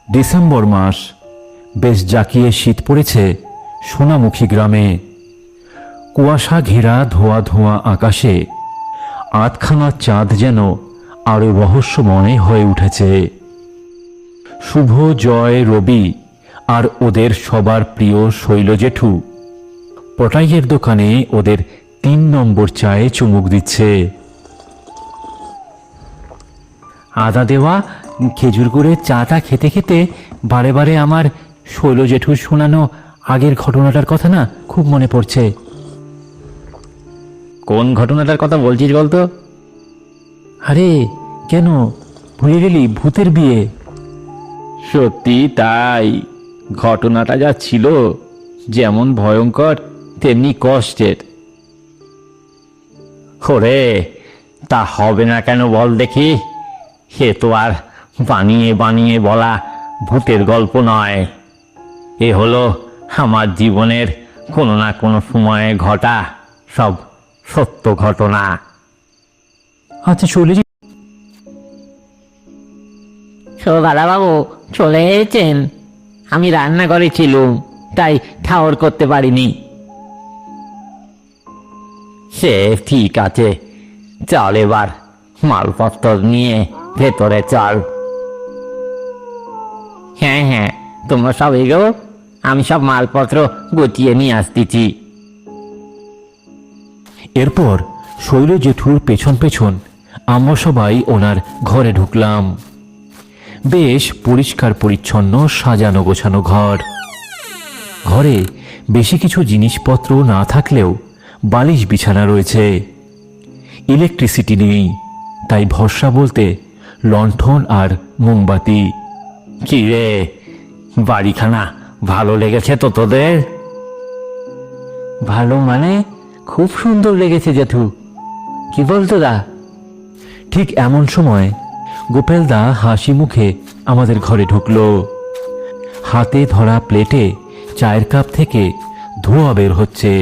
December মাস, বেশ জাঁকিয়ে শীত পড়েছে সোনামুখী গ্রামে। কুয়াশা ঘেরা ধোঁয়া ধোঁয়া আকাশে আধখানা চাঁদ যেন আরো রহস্যময় হয়ে উঠেছে। শুভ, জয়, রবি আর ওদের সবার প্রিয় শৈল জেঠু পটাইয়ের দোকানে ওদের 3 নম্বর চায়ে চুমুক দিচ্ছে। আদা দেওয়া খেজুর গুড়ের চাটা খেতে খেতে বারে বারে আমার শৈল জেঠুর শোনানো আগের ঘটনাটার কথা না খুব মনে পড়ছে। কোন ঘটনাটার কথা বলছিস বলতো? আরে কেন, ভুলে গেলি? ভূতের বিয়ে। সত্যি তাই, ঘটনাটা যা ছিল যেমন ভয়ঙ্কর তেমনি কষ্টের। ওরে, তা হবে না কেন বল দেখি? সে তো আর বানিয়ে বানিয়ে বলা ভূতের গল্প নয়, এ হলো আমার জীবনের কোনো না কোনো সময়ে ঘটা সব সত্য ঘটনা। আচ্ছা শৈলজি, দাদাবাবু চলে এসেছেন? আমি রান্নাঘরে ছিলুম, তাই ঠাওর করতে পারিনি। সে ঠিক আছে, চল এবার মালপত্র নিয়ে ভেতরে চল। হ্যাঁ হ্যাঁ, তোমরা সব এগো, আমি সব মালপত্র গুছিয়ে নিয়ে আসতেছি। এরপর শৈল জেঠুর পেছন পেছন আমরা সবাই ওনার ঘরে ঢুকলাম। বেশ পরিষ্কার পরিচ্ছন্ন, সাজানো গোছানো ঘর। ঘরে বেশি কিছু জিনিসপত্র না থাকলেও বালিশ বিছানা রয়েছে। ইলেকট্রিসিটি নেই, তাই ভরসা বলতে লণ্ঠন আর মোমবাতি। কি রে, বাড়িখানা ভালো লেগেছে তো তোদের? ভালো মানে খুব সুন্দর লেগেছে জেঠু। কি বলতো দা? ঠিক এমন সময় গোপালদা হাসি মুখে আমাদের ঘরে ঢুকলো। হাতে ধরা প্লেটে চায়ের কাপ থেকে ধোঁয়া বের হচ্ছে,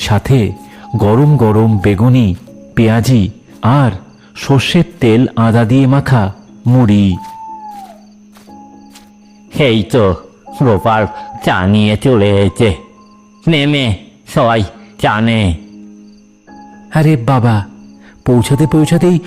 সাথে গরম গরম বেগুনি, পেঁয়াজি আর সর্ষের তেল আদা দিয়ে মাখা মুড়ি। এই তো গোপাল চা নিয়ে চলে এসেছে, নেমে সবাই চা নে। আরে বাবা, পৌঁছাতে পৌঁছাতেই